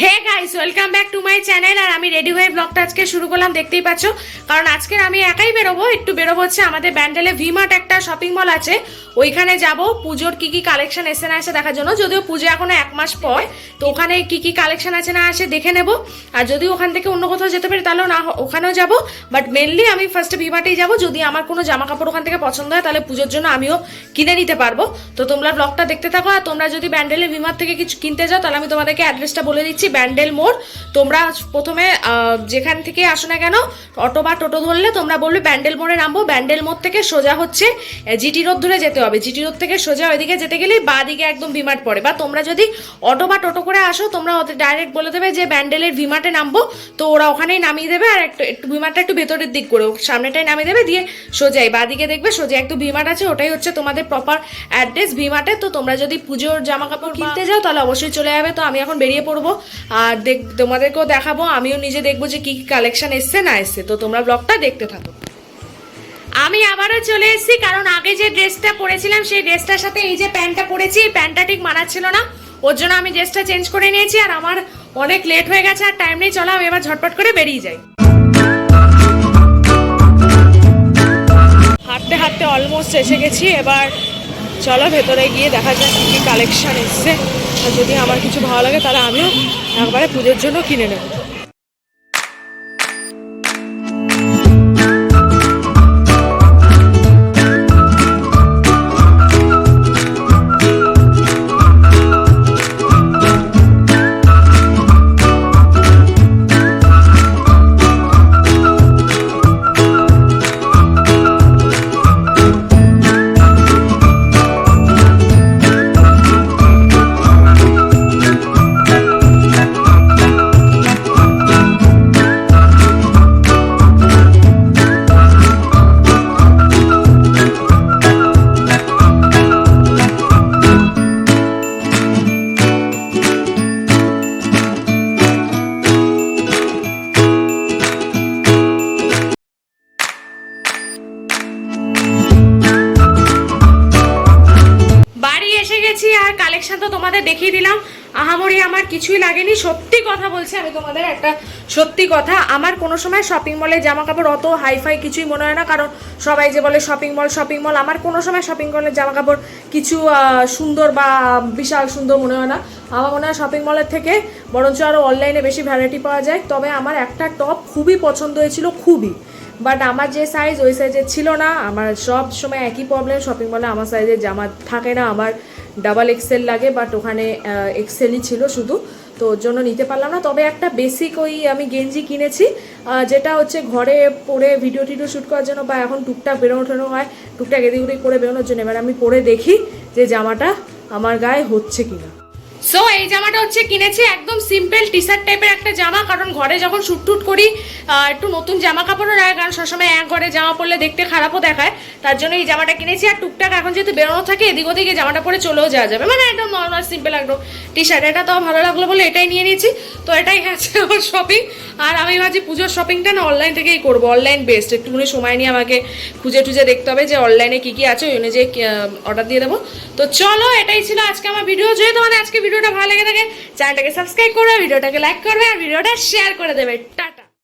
Hey guys, welcome back to my channel. আর আমি ready হয়ে ব্লগটা আজকে শুরু করলাম, দেখতেই পাচ্ছ। কারণ আজকে আমি একাই বেরোবো, একটু বেরোবো হচ্ছে আমাদের ব্যান্ডেলে ভিমার্ট একটা শপিং মল আছে, ওইখানে যাব পুজোর কি কি কালেকশন এসে না এসে দেখার জন্য। যদিও পুজো এখনো 1 মাস পর, তো ওখানে কি কি কালেকশন আছে না আসে দেখে নেব। আর যদি ওখান থেকে অন্য কোথাও যেতে পারি তাহলেও না ওখানেও যাব, বাট মেনলি আমি ফার্স্টে ভিমার্টেই যাব। যদি আমার কোনো জামা কাপড় ওখান থেকে পছন্দ হয় তাহলে পুজোর জন্য আমিও কিনে নিতে পারবো। তো তোমরা ব্লগটা দেখতে থাকো। আর তোমরা যদি ব্যান্ডেলে ভিমার্ট থেকে কিছু কিনতে যাও তাহলে আমি তোমাদেরকে অ্যাড্রেসটা বলে দিচ্ছি। ব্যান্ডেল মোড়। তোমরা প্রথমে যেখান থেকে আসো না কেন, অটো বা টোটো ধরলে তোমরা বলবে ব্যান্ডেল মোড়ে নামবো। ব্যান্ডেল মোড় থেকে সোজা হচ্ছে জিটি রোড ধরে যেতে হবে। জিটি রোড থেকে সোজা ওইদিকে যেতে গেলে বাঁ দিকে একদম ভিমার্ট পড়ে। বা তোমরা যদি অটো বা টোটো করে আসো, তোমরা ওদের ডাইরেক্ট বলে দেবে যে ব্যান্ডেলের ভিমার্টে নামবো, তো ওরা ওখানেই নামিয়ে দেবে। আর একটু ভিমার্টটা একটু ভেতরের দিক করে সামনেটাই নামিয়ে দেবে, দিয়ে সোজাই বাঁ দিকে দেখবে সোজা একটু ভিমার্ট আছে, ওটাই হচ্ছে তোমাদের প্রপার অ্যাড্রেস ভিমার্টে। তো তোমরা যদি পুজোর জামা কাপড় কিনতে যাও তাহলে অবশ্যই চলে যাবে। তো আমি এখন বেরিয়ে পড়বো আর তোমাদেরকেও দেখাবো, আমিও নিজে দেখবো যে কি কি কালেকশন এসছে না এসছে। তো তোমরা ব্লগটা দেখতে থাকো। আমি আবারও চলে এসেছি, কারণ আগে যে ড্রেসটা পরেছিলাম সেই ড্রেসটার সাথে এই যে প্যান্টটা পরেছি, এই প্যান্টটা ঠিক মানাচ্ছিল না, ওর জন্য আমি ড্রেসটা চেঞ্জ করে নিয়েছি। আর আমার অনেক লেট হয়ে গেছে আর টাইম নেই, চলো আমি এবার ঝটপট করে বেরিয়ে যাই। হাঁটতে হাঁটতে অলমোস্ট এসে গেছি। এবার চলো ভেতরে গিয়ে দেখা যাক কি কি কালেকশন এসছে। আর যদি আমার কিছু ভালো লাগে তাহলে আমিও একবারে পুজোর জন্য কিনে নেব। আর কালেকশন তো তোমাদের দেখিয়ে দিলাম। আহামরি আমার কিছুই লাগেনি, সত্যি কথা বলছি। আমি তোমাদের একটা সত্যি কথা, আমার কোনো সময় শপিং মলে জামা কাপড় অত হাইফাই কিছুই মনে হয় না। কারণ সবাই যে বলে শপিং মল, আমার কোনো সময় শপিং মলের জামা কাপড় কিছু সুন্দর বা বিশাল সুন্দর মনে হয় না। আমার মনে হয় শপিং মলের থেকে বরঞ্চ আরও অনলাইনে বেশি ভ্যারাইটি পাওয়া যায়। তবে আমার একটা টপ খুবই পছন্দ হয়েছিল, খুবই, বাট আমার যে সাইজ ওই সাইজের ছিল না। আমার সব সময় একই প্রবলেম, শপিং মলে আমার সাইজের জামা থাকে না, আমার ডাবল এক্সেল লাগে, বাট ওখানে এক্সেলই ছিল শুধু, তো ওর জন্য নিতে পারলাম না। তবে একটা বেসিক ওই আমি গেঞ্জি কিনেছি, যেটা হচ্ছে ঘরে পরে ভিডিও টিডিও শ্যুট করার জন্য, বা এখন টুকটাক বেরোনো হয়, টুকটাক এদিক ওদিক করে বেরোনোর জন্য। এবার আমি পরে দেখি যে জামাটা আমার গায়ে হচ্ছে কিনা। সো এই জামাটা হচ্ছে কিনেছি, একদম সিম্পল টি শার্ট টাইপের একটা জামা। কারণ ঘরে যখন শ্যুট টুট করি একটু নতুন জামা কাপড়ও রাখে, কারণ সবসময় এক ঘরে জামা পরলে দেখতে খারাপও দেখায়, তার জন্য এই জামাটা কিনেছি। আর টুকটাক এখন যেহেতু বেরোনো থাকে এদিক ওদিকে জামাটা পরে চলেও যাওয়া যাবে, মানে একদম নর্মাল সিম্পল একদম টি শার্ট। এটা তো ভালো লাগলো বলে এটাই নিয়ে নিয়েছি। তো এটাই আছে আমার শপিং। আর আমি ভাবছি পুজোর শপিংটা না অনলাইন থেকেই করবো, অনলাইন বেস্ট। একটুখানি সময় নিয়ে আমাকে খুঁজে টুজে দেখতে হবে যে অনলাইনে কী কী আছে, ওই অনুযায়ী অর্ডার দিয়ে দেবো। তো চলো, এটাই ছিল আজকে আমার ভিডিও। যদি তোমাদের আজকে ভিডিওটা ভালো লেগে থাকে চ্যানেলটাকে সাবস্ক্রাইব করবে, ভিডিওটাকে লাইক করবে আর ভিডিওটা শেয়ার করে দেবে। টাটা।